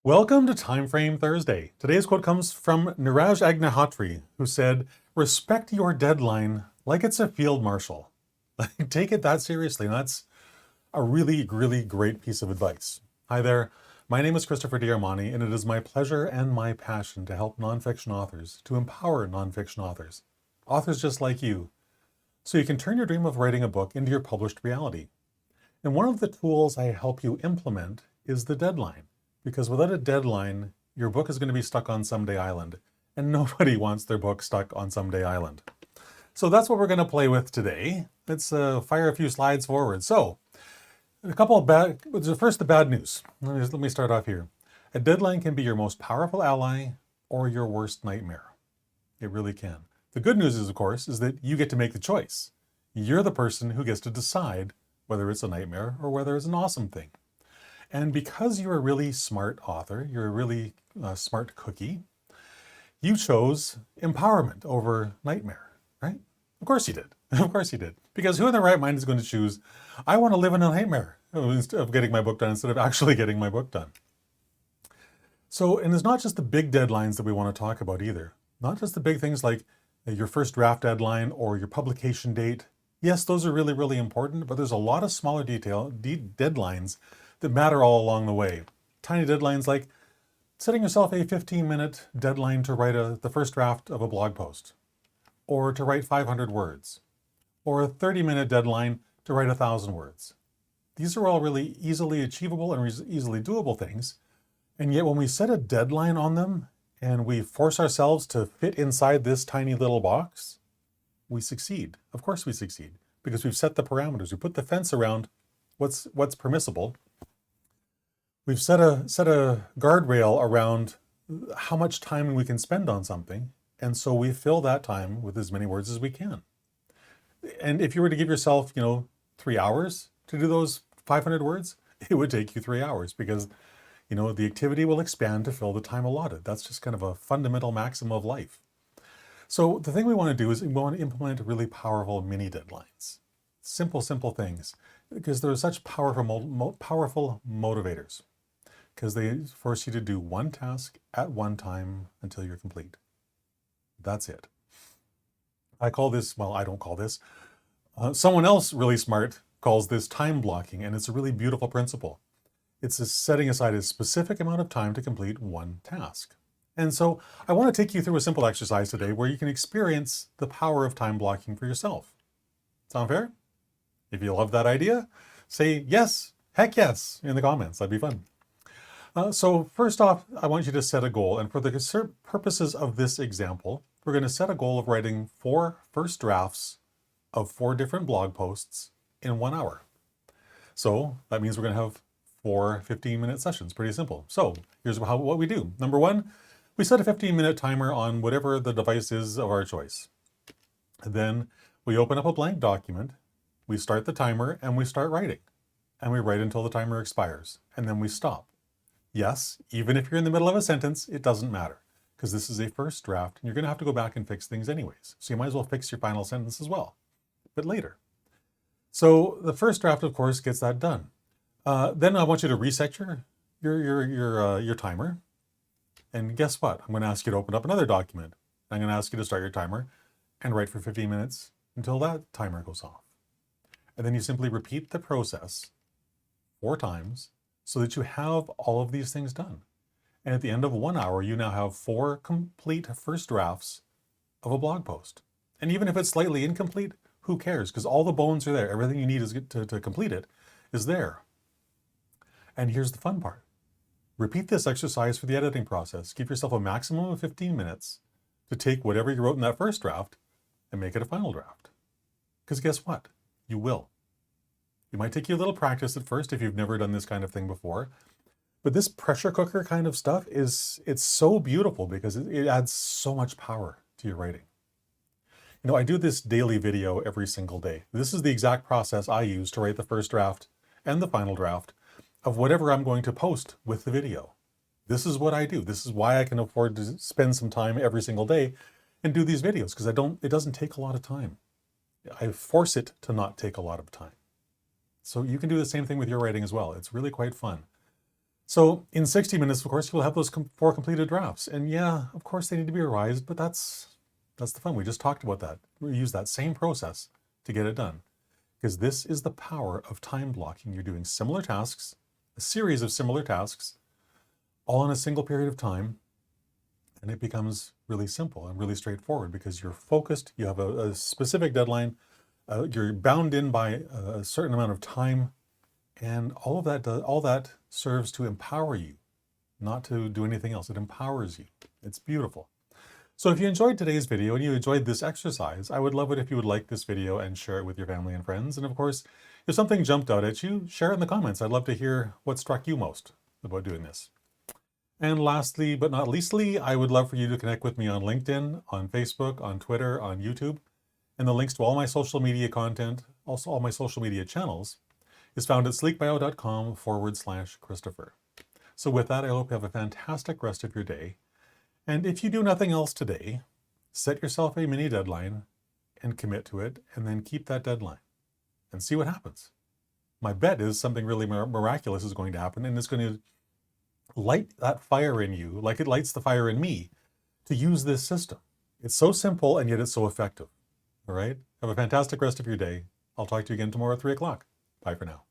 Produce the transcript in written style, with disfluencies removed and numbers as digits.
Welcome to Time Frame Thursday. Today's quote comes from Neeraj Agnihotri, who said, "Respect your deadline like it's a field marshal." Take it that seriously. And that's a really, really great piece of advice. Hi there. My name is Christopher Diarmani, and it is my pleasure and my passion to help nonfiction authors, to empower nonfiction authors, authors just like you, so you can turn your dream of writing a book into your published reality. And one of the tools I help you implement is the deadline. Because without a deadline, your book is going to be stuck on Someday Island. And nobody wants their book stuck on Someday Island. So that's what we're going to play with today. Let's fire a few slides forward. So, first the bad news. Let me start off here. A deadline can be your most powerful ally or your worst nightmare. It really can. The good news is, of course, is that you get to make the choice. You're the person who gets to decide whether it's a nightmare or whether it's an awesome thing. And because you're a really smart author, you're a really smart cookie, you chose empowerment over nightmare, right? Of course you did. Of course you did. Because who in their right mind is going to choose, I want to live in a nightmare of getting my book done instead of actually getting my book done? So, and it's not just the big deadlines that we want to talk about either. Not just the big things like your first draft deadline or your publication date. Yes, those are really, really important, but there's a lot of smaller deadlines that matter all along the way. Tiny deadlines like setting yourself a 15-minute deadline to write the first draft of a blog post, or to write 500 words, or a 30-minute deadline to write 1,000 words. These are all really easily achievable and easily doable things, and yet when we set a deadline on them and we force ourselves to fit inside this tiny little box, we succeed. Of course we succeed, because we've set the parameters. We put the fence around what's permissible. We've set a guardrail around how much time we can spend on something, and so we fill that time with as many words as we can. And if you were to give yourself, 3 hours to do those 500 words, it would take you 3 hours because, the activity will expand to fill the time allotted. That's just kind of a fundamental maxim of life. So the thing we want to do is we want to implement really powerful mini deadlines. Simple things, because they're such powerful motivators. Because they force you to do one task at one time until you're complete. That's it. I call this, well, I don't call this, someone else really smart calls this time blocking, and it's a really beautiful principle. It's setting aside a specific amount of time to complete one task. And so I want to take you through a simple exercise today where you can experience the power of time blocking for yourself. Sound fair? If you love that idea, say yes, heck yes, in the comments. That'd be fun. So first off, I want you to set a goal. And for the purposes of this example, we're going to set a goal of writing 4 first drafts of 4 different blog posts in 1 hour. So that means we're going to have 4 15-minute sessions. Pretty simple. So here's what we do. Number 1, we set a 15-minute timer on whatever the device is of our choice. Then we open up a blank document, we start the timer, and we start writing. And we write until the timer expires. And then we stop. Yes, even if you're in the middle of a sentence, it doesn't matter, because this is a first draft and you're going to have to go back and fix things anyways. So you might as well fix your final sentence as well, but later. So the first draft, of course, gets that done. Then I want you to reset your timer. And guess what? I'm going to ask you to open up another document. I'm going to ask you to start your timer and write for 15 minutes until that timer goes off. And then you simply repeat the process 4 times so that you have all of these things done. And at the end of 1 hour, you now have 4 complete first drafts of a blog post. And even if it's slightly incomplete, who cares? Because all the bones are there. Everything you need to complete it is there. And here's the fun part. Repeat this exercise for the editing process. Give yourself a maximum of 15 minutes to take whatever you wrote in that first draft and make it a final draft. Because guess what? You will. It might take you a little practice at first if you've never done this kind of thing before. But this pressure cooker kind of stuff it's so beautiful because it adds so much power to your writing. I do this daily video every single day. This is the exact process I use to write the first draft and the final draft of whatever I'm going to post with the video. This is what I do. This is why I can afford to spend some time every single day and do these videos, because it doesn't take a lot of time. I force it to not take a lot of time. So you can do the same thing with your writing as well. It's really quite fun. So in 60 minutes, of course, you'll have those 4 completed drafts. And yeah, of course they need to be revised, but that's the fun. We just talked about that. We use that same process to get it done. Because this is the power of time blocking. You're doing similar tasks, a series of similar tasks, all in a single period of time, and it becomes really simple and really straightforward because you're focused, you have a specific deadline, you're bound in by a certain amount of time, and all that serves to empower you, not to do anything else. It empowers you. It's beautiful. So if you enjoyed today's video and you enjoyed this exercise, I would love it if you would like this video and share it with your family and friends. And of course, if something jumped out at you, share it in the comments. I'd love to hear what struck you most about doing this. And lastly, but not leastly, I would love for you to connect with me on LinkedIn, on Facebook, on Twitter, on YouTube. And the links to all my social media content, also all my social media channels, is found at sleekbio.com/Christopher. So with that, I hope you have a fantastic rest of your day. And if you do nothing else today, set yourself a mini deadline and commit to it, and then keep that deadline and see what happens. My bet is something really miraculous is going to happen, and it's going to light that fire in you like it lights the fire in me to use this system. It's so simple, and yet it's so effective. All right? Have a fantastic rest of your day. I'll talk to you again tomorrow at 3 o'clock. Bye for now.